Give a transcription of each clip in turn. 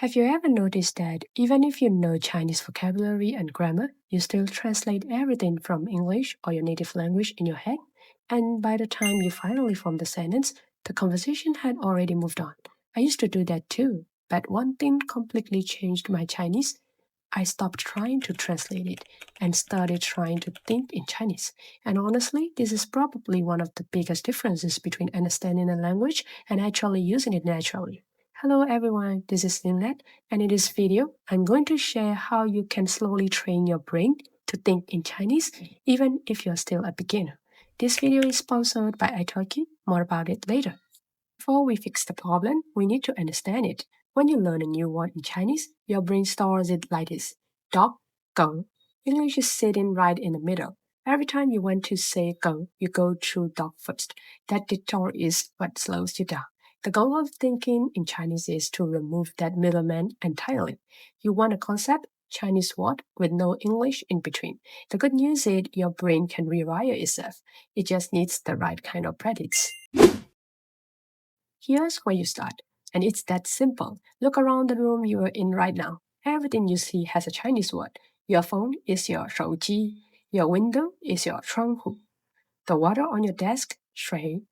Have you ever noticed that even if you know Chinese vocabulary and grammar, you still translate everything from English or your native language in your head? And by the time you finally form the sentence, the conversation had already moved on. I used to do that too, but one thing completely changed my Chinese. I stopped trying to translate it and started trying to think in Chinese. And honestly, this is probably one of the biggest differences between understanding a language and actually using it naturally. Hello everyone, this is Linlet, and in this video, I'm going to share how you can slowly train your brain to think in Chinese, even if you're still a beginner. This video is sponsored by italki, more about it later. Before we fix the problem, we need to understand it. When you learn a new word in Chinese, your brain stores it like this. Dog, go. English is sitting right in the middle. Every time you want to say go, you go through dog first. That detour is what slows you down. The goal of thinking in Chinese is to remove that middleman entirely. You want a concept, Chinese word, with no English in between. The good news is your brain can rewire itself. It just needs the right kind of practice. Here's where you start. And it's that simple. Look around the room you are in right now. Everything you see has a Chinese word. Your phone is your 手机. Your window is your 窗户. The water on your desk, 水.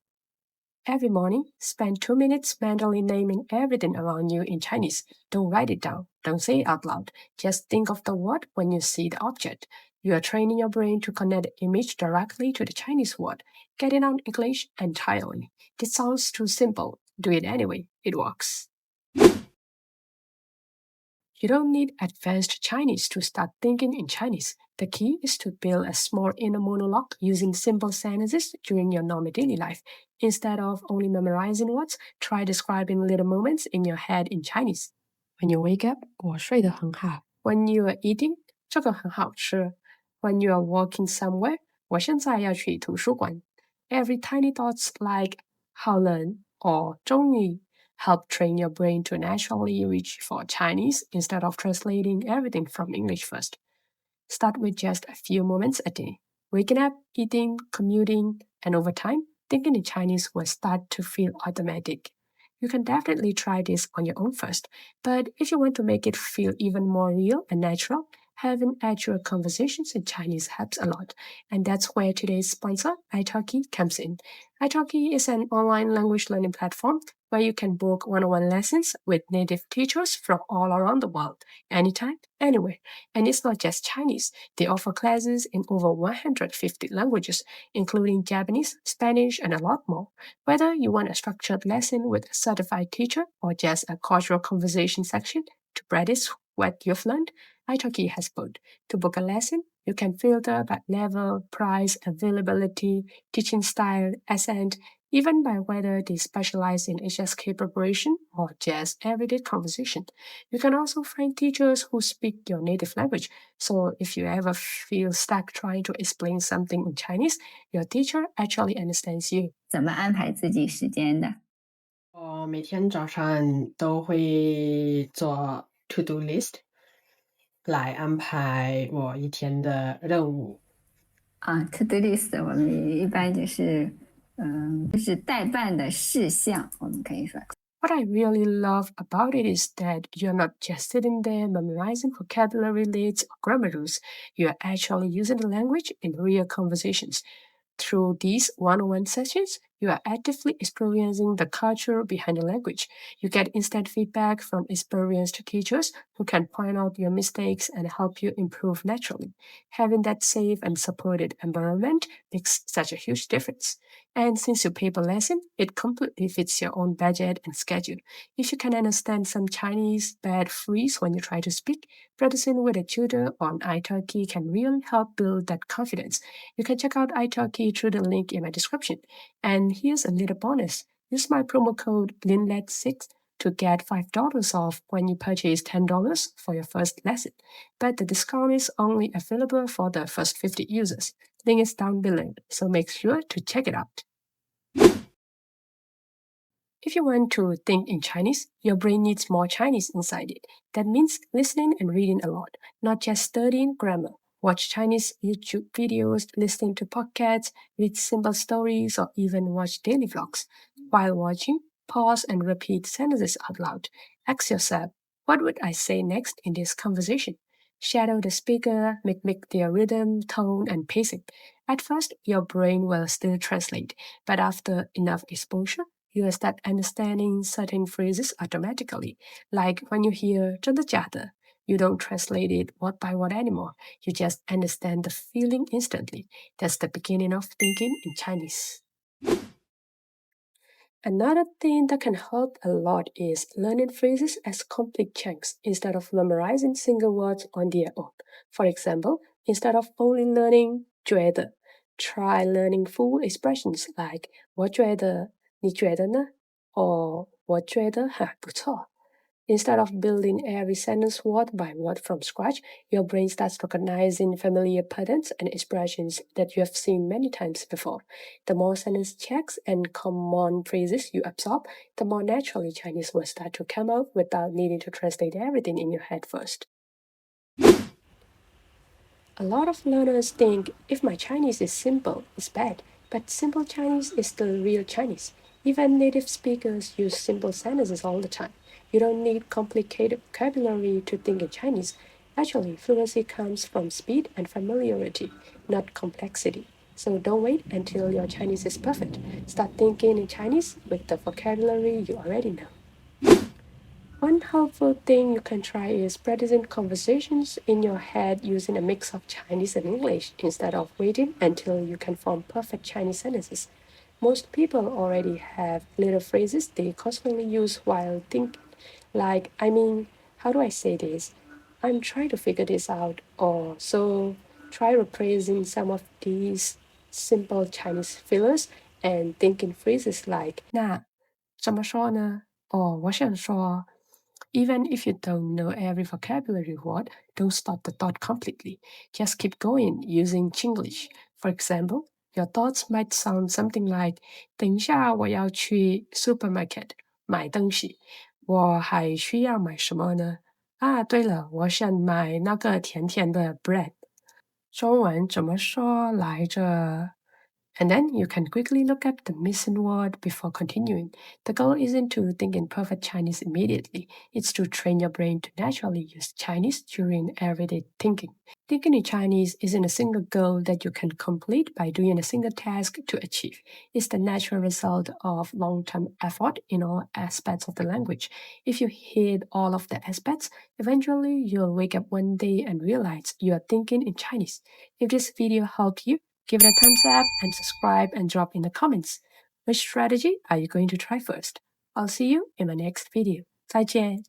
Every morning, spend 2 minutes mentally naming everything around you in Chinese. Don't write it down. Don't say it out loud. Just think of the word when you see the object. You are training your brain to connect the image directly to the Chinese word, getting out English entirely. This sounds too simple. Do it anyway. It works. You don't need advanced Chinese to start thinking in Chinese. The key is to build a small inner monologue using simple sentences during your normal daily life. Instead of only memorizing words, try describing little moments in your head in Chinese. When you wake up, 我睡得很好. When you are eating, 这个很好吃. When you are walking somewhere, 我现在要去图书馆. Every tiny thoughts like 好冷 or 终于 help train your brain to naturally reach for Chinese instead of translating everything from English first. Start with just a few moments a day. Waking up, eating, commuting, and over time, thinking in Chinese will start to feel automatic. You can definitely try this on your own first, but if you want to make it feel even more real and natural, having actual conversations in Chinese helps a lot. And that's where today's sponsor, italki, comes in. Italki is an online language learning platform where you can book one-on-one lessons with native teachers from all around the world, anytime, anywhere. And it's not just Chinese. They offer classes in over 150 languages, including Japanese, Spanish, and a lot more. Whether you want a structured lesson with a certified teacher or just a casual conversation section to practice what you've learned, italki has both. To book a lesson, you can filter by level, price, availability, teaching style, accent, even by whether they specialize in HSK preparation or just everyday conversation. You can also find teachers who speak your native language. So if you ever feel stuck trying to explain something in Chinese, your teacher actually understands you. 怎么安排自己时间的？我每天早上都会做 to do list 来安排我一天的任务。To do list 我们一般就是就是待办的事项，我们可以说。What I really love about it is that you're not just sitting there memorizing vocabulary lists or grammar rules. You're actually using the language in real conversations. Through these one-on-one sessions, you are actively experiencing the culture behind the language. You get instant feedback from experienced teachers who can point out your mistakes and help you improve naturally. Having that safe and supported environment makes such a huge difference. And since you pay per lesson, it completely fits your own budget and schedule. If you can understand some Chinese bad freeze when you try to speak, practicing with a tutor on italki can really help build that confidence. You can check out italki through the link in my description. And here's a little bonus. Use my promo code LINLET6 to get $5 off when you purchase $10 for your first lesson. But the discount is only available for the first 50 users. Link is down below, so make sure to check it out. If you want to think in Chinese, your brain needs more Chinese inside it. That means listening and reading a lot, not just studying grammar. Watch Chinese YouTube videos, listen to podcasts, read simple stories, or even watch daily vlogs. While watching, pause and repeat sentences out loud. Ask yourself, What would I say next in this conversation? Shadow the speaker, mimic their rhythm, tone, and pacing. At first, your brain will still translate, but after enough exposure, you will start understanding certain phrases automatically. Like when you hear 真的假的, you don't translate it word by word anymore. You just understand the feeling instantly. That's the beginning of thinking in Chinese. Another thing that can help a lot is learning phrases as complete chunks instead of memorizing single words on their own. For example, instead of only learning 觉得, try learning full expressions like 我觉得,你觉得呢? Or 我觉得还不错. Instead of building every sentence word by word from scratch, your brain starts recognizing familiar patterns and expressions that you have seen many times before. The more sentence checks and common phrases you absorb, the more naturally Chinese will start to come out without needing to translate everything in your head first. A lot of learners think if my Chinese is simple, it's bad, but simple Chinese is still real Chinese. Even native speakers use simple sentences all the time. You don't need complicated vocabulary to think in Chinese. Actually, fluency comes from speed and familiarity, not complexity. So don't wait until your Chinese is perfect. Start thinking in Chinese with the vocabulary you already know. One helpful thing you can try is practicing conversations in your head using a mix of Chinese and English instead of waiting until you can form perfect Chinese sentences. Most people already have little phrases they constantly use while thinking, like, how do I say this? I'm trying to figure this out, or so try replacing some of these simple Chinese fillers and thinking phrases like 那怎么说呢? Or 我想说 even if you don't know every vocabulary word, don't stop the thought completely. Just keep going using Chinglish. For example, your thoughts might sound something like 等一下我要去 supermarket 买东西，我还需要买什么呢？啊，对了，我想买那个甜甜的 bread。中文怎么说来着？ And then you can quickly look up the missing word before continuing. The goal isn't to think in perfect Chinese immediately, it's to train your brain to naturally use Chinese during everyday thinking. Thinking in Chinese isn't a single goal that you can complete by doing a single task to achieve. It's the natural result of long-term effort in all aspects of the language. If you hit all of the aspects, eventually you'll wake up one day and realize you are thinking in Chinese. If this video helped you, give it a thumbs up and subscribe and drop in the comments. Which strategy are you going to try first? I'll see you in my next video. 再见.